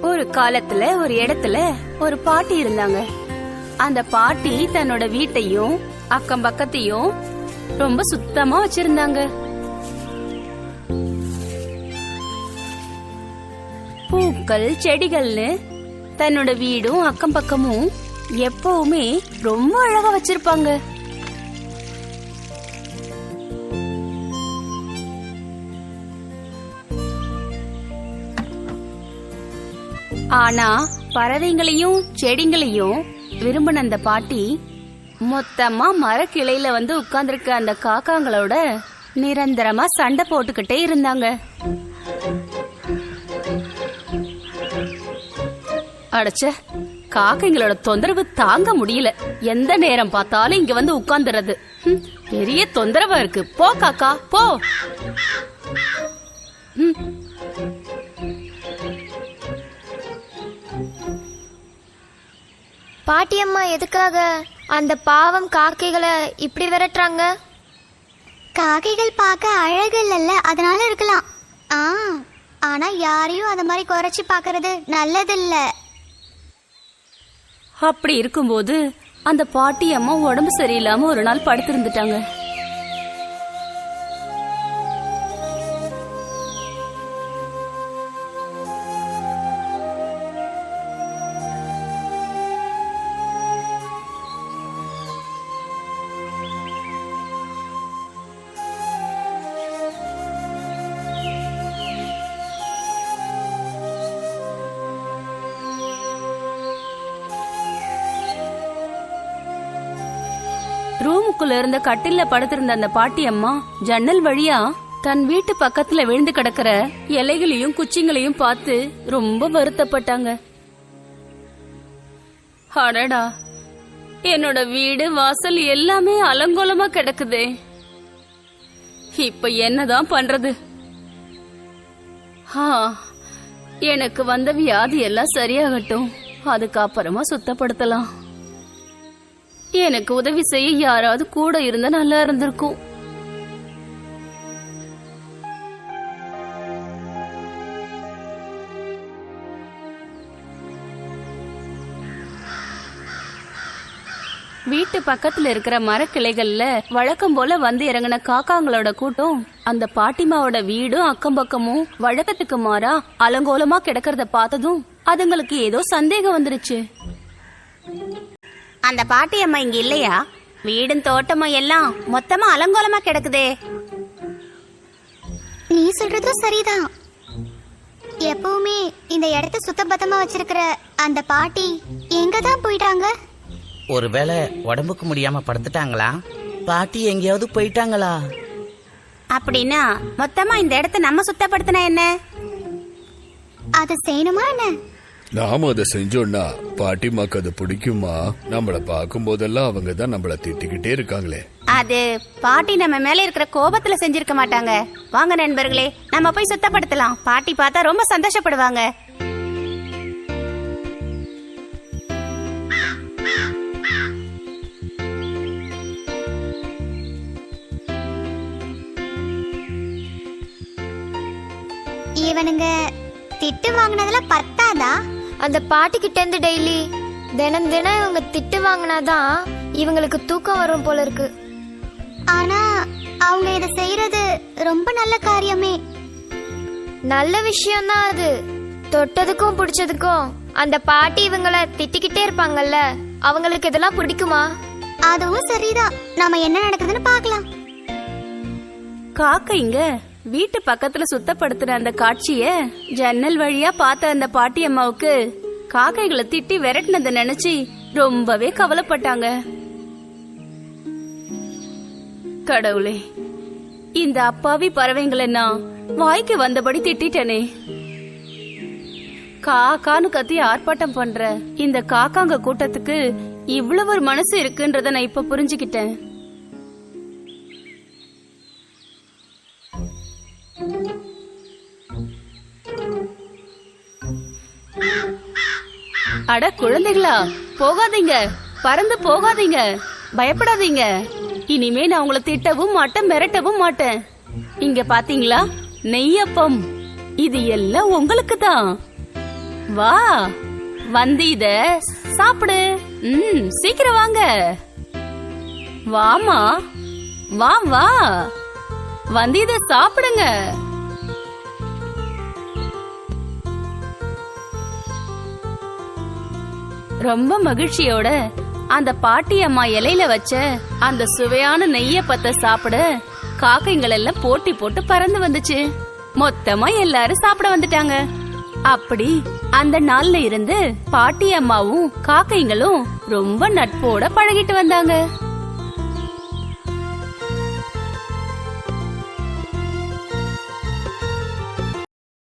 ஒரு காலத்துல ஒரு இடத்துல ஒரு பாட்டி இருந்தாங்க. அந்த பாட்டி தன்னோட வீட்டையும் அக்கம் பக்கத்தையும் ரொம்ப சுத்தமா வச்சிருந்தாங்க. பூக்கள் செடிகள்னு தன்னோட வீடும் அக்கம் பக்கமும் எப்பவுமே ரொம்ப அழகா வச்சிருப்பாங்க. ஆனா பறவைங்களையும் செடிங்களையும் விரும்பின அந்த பாட்டி மொத்தமா மரக்கிளையில வந்து உட்கார்ந்துருக்க அந்த காக்காங்களோட நிரந்தரமா சண்டை போட்டுக்கிட்டே இருந்தாங்க. அடச்ச, காக்கைங்களோட தொந்தரவு தாங்க முடியல. எந்த நேரம் பார்த்தாலும் இங்க வந்து உட்கார்ந்துறது பெரிய தொந்தரவா இருக்கு. போ காக்கா போ. பாட்டியம்மா எதுக்காக அந்த பாவம் காக்கைகளை இப்படி விரட்டுறாங்க? காக்கைகள் பார்க்க அழகு இல்லல்ல, அதனால இருக்கலாம். ஆனா யாரையும் அத மாதிரி குறைச்சி பாக்குறது நல்லதில்ல. அப்படி இருக்கும்போது அந்த பாட்டி அம்மா உடம்பு சரியில்லாம ஒரு நாள் படுத்திருந்துட்டாங்க. ரூமுக்குள்ள இருந்த கட்டில்ல படுத்திருந்த அந்த பாட்டி அம்மா ஜன்னல் வழியா தன் வீட்டு பக்கத்துல விழுந்து கிடக்கிற இலைகளையும் குச்சிங்களையும் பார்த்து ரொம்ப வருத்தப்பட்டாங்க. அடடா, என்னோட வீடு வாசல் எல்லாமே அலங்கோலமா கிடக்குதே. இப்ப என்னதான் பண்றது? எனக்கு வந்த வியாதி எல்லாம் சரியாகட்டும், அதுக்கப்புறமா சுத்தப்படுத்தலாம். எனக்கு உதவி செய்ய யாராவது கூட இருந்தா நல்லா இருந்திருக்கும். வீட்டு பக்கத்துல இருக்கிற மரக்கிளைகள்ல வழக்கம் போல வந்து இறங்கின காக்காங்களோட கூட்டம் அந்த பாட்டிமாவோட வீடும் அக்கம் பக்கமும் வழக்கத்துக்கு மாறா அலங்கோலமா கிடக்கிறத பார்த்ததும் அதுங்களுக்கு ஏதோ சந்தேகம் வந்துருச்சு. அந்த பாட்டி அம்மா இங்க இல்லையா? வீடும் தோட்டமும் எல்லாம் மொத்தமா அலங்கோலமா கிடக்குதே. நீ சொல்றதும் சரிதான். எப்பவுமே இந்த இடத்த சுத்தபத்தமா வச்சிருக்கிற அந்த பாட்டி எங்கதான் போயிட்டாங்க? ஒருவேளை உடம்புக்கு முடியாம படுத்துட்டாங்களா? பாட்டி எங்கேயாவது போயிட்டாங்களா? அப்படின்னா மொத்தமா இந்த இடத்த நம்ம சுத்தப்படுத்தினா என்ன? அதை செய்யணுமா என்ன? நாம அதை செஞ்சோம்னா பாட்டிமாக்கு அது பிடிக்குமா? நம்மள பார்க்கும் போதெல்லாம் அவங்க தான் நம்மள திட்டிக்கிட்டே இருக்காங்களே. அது பாட்டி நம்ம மேல இருக்கிற கோபத்துல செஞ்சிருக்க மாட்டாங்க. வாங்க நண்பர்களே, நம்ம போய் சுத்தப்படுத்தலாம். பாட்டி பார்த்தா ரொம்ப சந்தோஷப்படுவாங்க. இவனுங்க திட்டு வாங்கினதுல பத்தாதா? அந்த பாட்டி கிட்ட இருந்து டெய்லி தினம் தினம் இவங்க திட்டு வாங்கினாதான் இவங்களுக்கு தூக்கம் வரும் போல இருக்கு. ஆனா அவங்க இத செய்யறது ரொம்ப நல்ல காரியமே. நல்ல விஷயம் தான் அது. தொட்டதுக்கும் பிடிச்சதுக்கும் அந்த பாட்டி இவங்கள திட்டிக்கிட்டே இருப்பாங்கல்ல, அவங்களுக்கு இதெல்லாம் பிடிக்குமா? அதுவும் சரிதான். நாம என்ன நடக்குதுன்னு பாக்கலாம். காக்கைங்க வீட்டு பக்கத்துல சுத்தப்படுத்துற அந்த காட்சிய ஜன்னல் வழியா பார்த்த அந்த பாட்டி அம்மாவுக்கு காக்கைகளை திட்டி விரட்டினதை நினைச்சு ரொம்பவே கவலைப்பட்டாங்க. கடவுளே, இந்த அப்பாவி பறவைங்களை நான் வாய்க்கு வந்தபடி திட்டேனே. காக்கான்னு கத்தி ஆர்ப்பாட்டம் பண்ற இந்த காக்காங்க கூட்டத்துக்கு இவ்வளவு ஒரு மனசு இருக்குன்றத நான் இப்ப புரிஞ்சுக்கிட்டேன். அட குழந்தைகளா, போகாதீங்க, பறந்து போகாதீங்க, பயப்படாதீங்க. இனிமே நான் உங்களை திட்டவும் மாட்டேன், மிரட்டவும் மாட்டேன். இங்க பாத்தீங்களா, நெய்யப்பம். இது எல்லாம் உங்களுக்கு தான். வா வந்து இத சாப்பிடு. சீக்கிரம் வாங்க. வாமா, வா வா வந்து இத சாப்பிடுங்க. ரொம்ப மகிழ்ச்சியோட அந்த பாட்டி அம்மா இலையில வச்ச அந்த சுவையான நெய்ய பத்த சாப்பிட காக்கைங்கள் எல்லாம் போட்டி போட்டு பறந்து வந்துச்சு. மொத்தமா எல்லாரும் சாப்பிட வந்துட்டாங்க. அப்படி அந்த நாள்ல இருந்து பாட்டி அம்மாவும் காக்கைங்களும் ரொம்ப நட்போட பழகிட்டு வந்தாங்க.